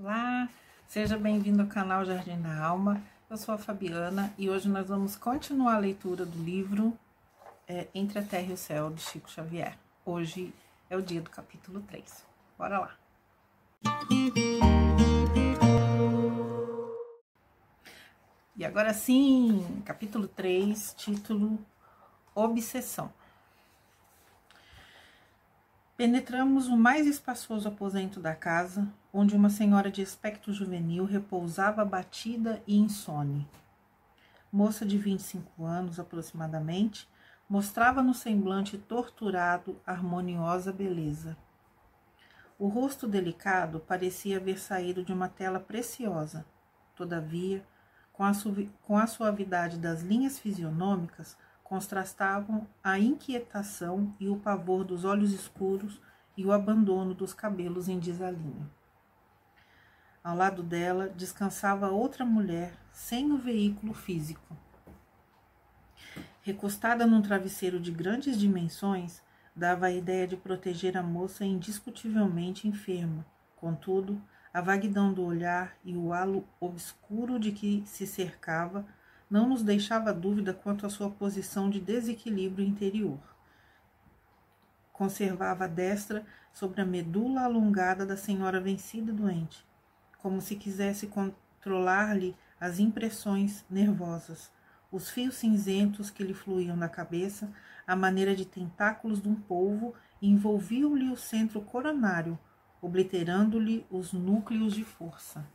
Olá, seja bem-vindo ao canal Jardim da Alma. Eu sou a Fabiana e hoje nós vamos continuar a leitura do livro Entre a Terra e o Céu, de Chico Xavier. Hoje é o dia do capítulo 3. Bora lá! E agora sim, capítulo 3, título Obsessão. Penetramos o mais espaçoso aposento da casa, onde uma senhora de aspecto juvenil repousava abatida e insone. Moça de 25 anos aproximadamente, mostrava no semblante torturado harmoniosa beleza. O rosto delicado parecia haver saído de uma tela preciosa. Todavia, com a suavidade das linhas fisionômicas, contrastavam a inquietação e o pavor dos olhos escuros e o abandono dos cabelos em desalinho. Ao lado dela descansava outra mulher sem o veículo físico. Recostada num travesseiro de grandes dimensões, dava a ideia de proteger a moça indiscutivelmente enferma. Contudo, a vaguidão do olhar e o halo obscuro de que se cercava não nos deixava dúvida quanto à sua posição de desequilíbrio interior. Conservava a destra sobre a medula alongada da senhora vencida e doente, como se quisesse controlar-lhe as impressões nervosas, os fios cinzentos que lhe fluíam da cabeça, à maneira de tentáculos de um polvo, envolviam-lhe o centro coronário, obliterando-lhe os núcleos de força.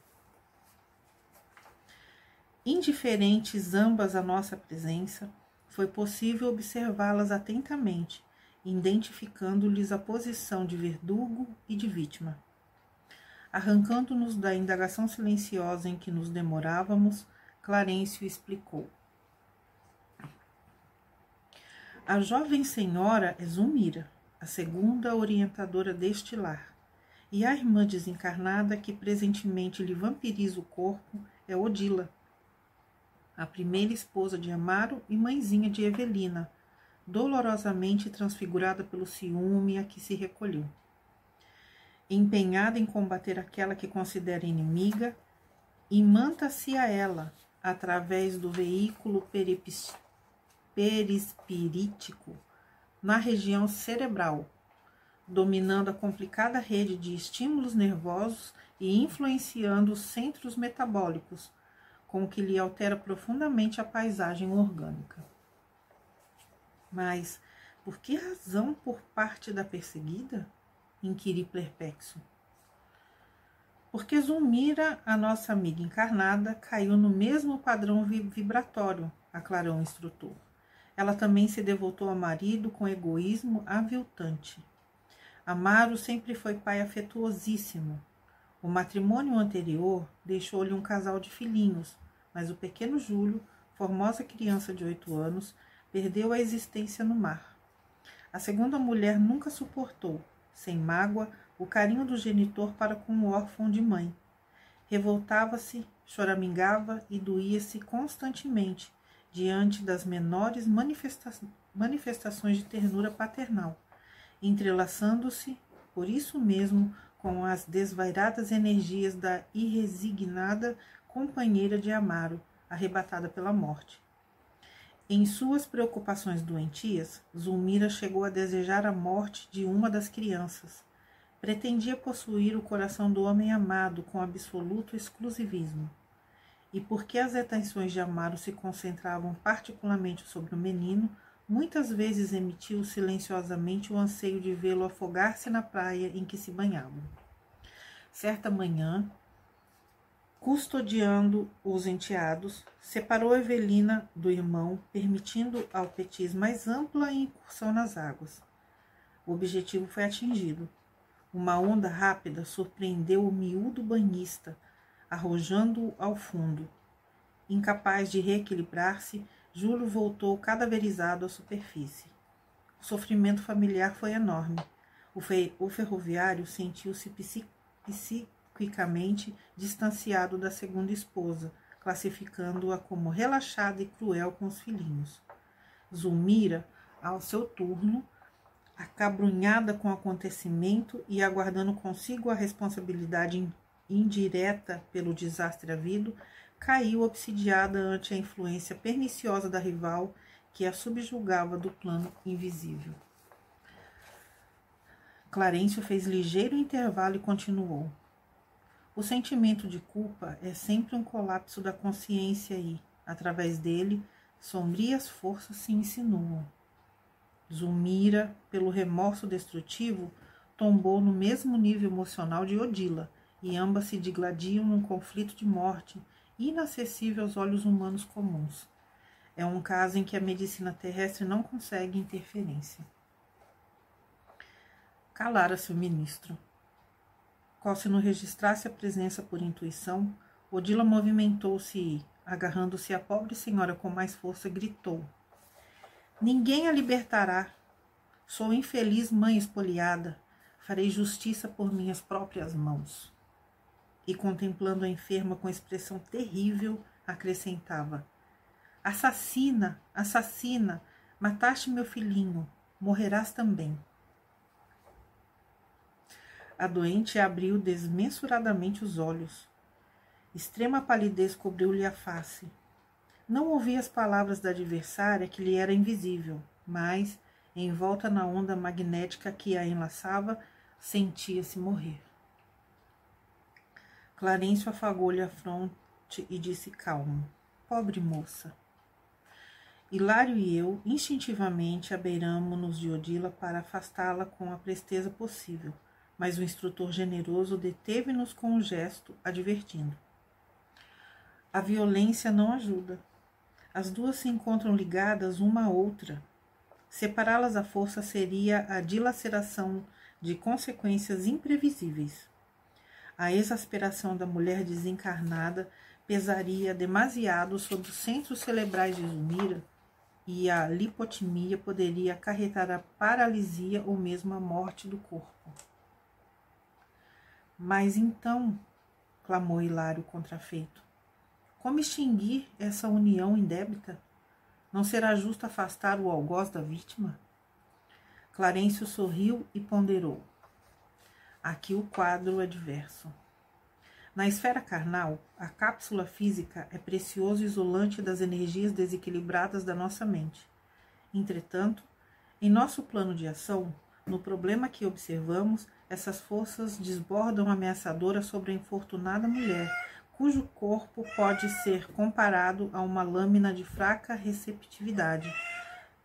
Indiferentes ambas à nossa presença, foi possível observá-las atentamente, identificando-lhes a posição de verdugo e de vítima. Arrancando-nos da indagação silenciosa em que nos demorávamos, Clarencio explicou. A jovem senhora é Zulmira, a segunda orientadora deste lar, e a irmã desencarnada que presentemente lhe vampiriza o corpo é Odila, a primeira esposa de Amaro e mãezinha de Evelina, dolorosamente transfigurada pelo ciúme a que se recolheu. Empenhada em combater aquela que considera inimiga, imanta-se a ela, através do veículo perispirítico, na região cerebral, dominando a complicada rede de estímulos nervosos e influenciando os centros metabólicos, com o que lhe altera profundamente a paisagem orgânica. Mas, por que razão por parte da perseguida? Inquiri perplexo. Porque Zulmira, a nossa amiga encarnada, caiu no mesmo padrão vibratório, aclarou o instrutor. Ela também se devotou ao marido com egoísmo aviltante. Amaro sempre foi pai afetuosíssimo. O matrimônio anterior deixou-lhe um casal de filhinhos, mas o pequeno Júlio, formosa criança de 8 anos, perdeu a existência no mar. A segunda mulher nunca suportou, sem mágoa, o carinho do genitor para com o órfão de mãe. Revoltava-se, choramingava e doía-se constantemente diante das menores manifestações de ternura paternal, entrelaçando-se, por isso mesmo, com as desvairadas energias da irresignada companheira de Amaro, arrebatada pela morte. Em suas preocupações doentias, Zulmira chegou a desejar a morte de uma das crianças. Pretendia possuir o coração do homem amado com absoluto exclusivismo. E porque as atenções de Amaro se concentravam particularmente sobre o menino, muitas vezes emitiu silenciosamente o anseio de vê-lo afogar-se na praia em que se banhava. Certa manhã, custodiando os enteados, separou Evelina do irmão, permitindo ao Petis mais ampla incursão nas águas. O objetivo foi atingido. Uma onda rápida surpreendeu o miúdo banhista, arrojando-o ao fundo. Incapaz de reequilibrar-se, Júlio voltou cadaverizado à superfície. O sofrimento familiar foi enorme. O ferroviário sentiu-se psiquicamente distanciado da segunda esposa, classificando-a como relaxada e cruel com os filhinhos. Zulmira, ao seu turno, acabrunhada com o acontecimento e aguardando consigo a responsabilidade indireta pelo desastre havido, caiu obsidiada ante a influência perniciosa da rival que a subjugava do plano invisível. Clarencio fez ligeiro intervalo e continuou. O sentimento de culpa é sempre um colapso da consciência e, através dele, sombrias forças se insinuam. Zulmira, pelo remorso destrutivo, tombou no mesmo nível emocional de Odila, e ambas se digladiam num conflito de morte inacessível aos olhos humanos comuns. É um caso em que a medicina terrestre não consegue interferência. Calara-se o ministro. Qual se não registrasse a presença por intuição, Odila movimentou-se e, agarrando-se à pobre senhora com mais força, gritou: Ninguém a libertará. Sou infeliz mãe espoliada. Farei justiça por minhas próprias mãos. E, contemplando a enferma com expressão terrível, acrescentava: Assassina, assassina, mataste meu filhinho, morrerás também. A doente abriu desmensuradamente os olhos. Extrema palidez cobriu-lhe a face. Não ouvia as palavras da adversária, que lhe era invisível, mas, envolta na onda magnética que a enlaçava, sentia-se morrer. Clarencio afagou-lhe a fronte e disse calmo: Pobre moça. Hilário e eu, instintivamente, abeiramo-nos de Odila para afastá-la com a presteza possível, mas o instrutor generoso deteve-nos com um gesto, advertindo: A violência não ajuda. As duas se encontram ligadas uma à outra. Separá-las à força seria a dilaceração de consequências imprevisíveis. A exasperação da mulher desencarnada pesaria demasiado sobre os centros cerebrais de Zulmira e a lipotimia poderia acarretar a paralisia ou mesmo a morte do corpo. Mas então, clamou Hilário contrafeito, como extinguir essa união indébita? Não será justo afastar o algoz da vítima? Clarencio sorriu e ponderou. Aqui o quadro é diverso. Na esfera carnal, a cápsula física é precioso isolante das energias desequilibradas da nossa mente. Entretanto, em nosso plano de ação, no problema que observamos, essas forças desbordam ameaçadora sobre a infortunada mulher, cujo corpo pode ser comparado a uma lâmina de fraca receptividade,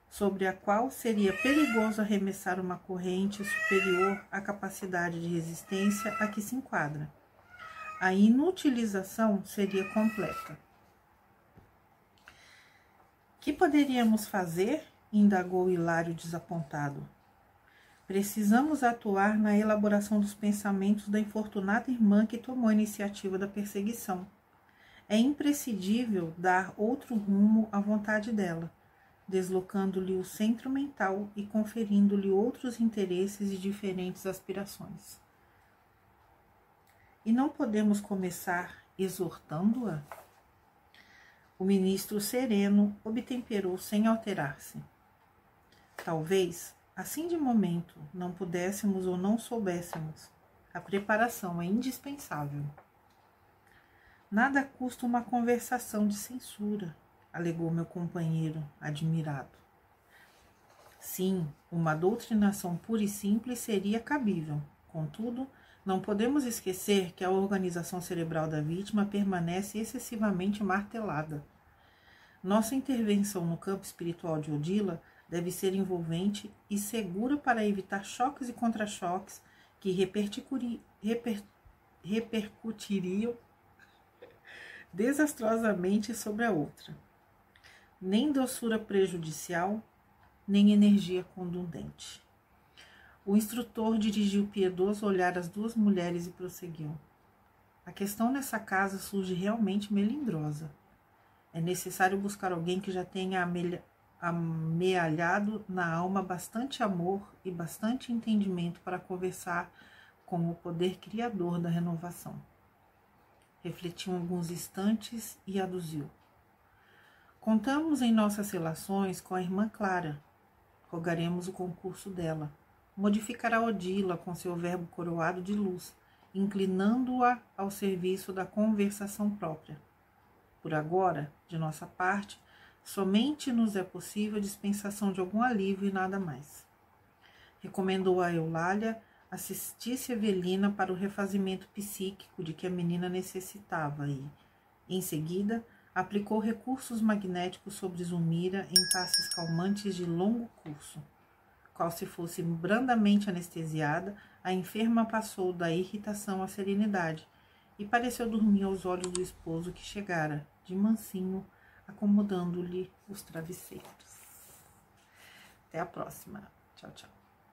sobre a qual seria perigoso arremessar uma corrente superior à capacidade de resistência a que se enquadra. A inutilização seria completa. Que poderíamos fazer? Indagou Hilário desapontado. Precisamos atuar na elaboração dos pensamentos da infortunada irmã que tomou a iniciativa da perseguição. É imprescindível dar outro rumo à vontade dela, deslocando-lhe o centro mental e conferindo-lhe outros interesses e diferentes aspirações. E não podemos começar exortando-a? O ministro sereno obtemperou sem alterar-se. Talvez, assim de momento, não pudéssemos ou não soubéssemos. A preparação é indispensável. Nada custa uma conversação de censura, alegou meu companheiro, admirado. Sim, uma doutrinação pura e simples seria cabível. Contudo, não podemos esquecer que a organização cerebral da vítima permanece excessivamente martelada. Nossa intervenção no campo espiritual de Odila deve ser envolvente e segura para evitar choques e contra-choques que repercutiriam desastrosamente sobre a outra. Nem doçura prejudicial, nem energia contundente. O instrutor dirigiu piedoso olhar às duas mulheres e prosseguiu. A questão nessa casa surge realmente melindrosa. É necessário buscar alguém que já tenha amealhado na alma bastante amor e bastante entendimento para conversar com o poder criador da renovação. Refletiu alguns instantes e aduziu. Contamos em nossas relações com a irmã Clara. Rogaremos o concurso dela. Modificará Odila com seu verbo coroado de luz inclinando-a ao serviço da conversação própria. Por agora, de nossa parte, somente nos é possível a dispensação de algum alívio e nada mais. Recomendou a Eulália assistisse Evelina para o refazimento psíquico de que a menina necessitava e, em seguida, aplicou recursos magnéticos sobre Zulmira em passes calmantes de longo curso. Qual se fosse brandamente anestesiada, a enferma passou da irritação à serenidade e pareceu dormir aos olhos do esposo que chegara, de mansinho, acomodando-lhe os travesseiros. Até a próxima. Tchau, tchau.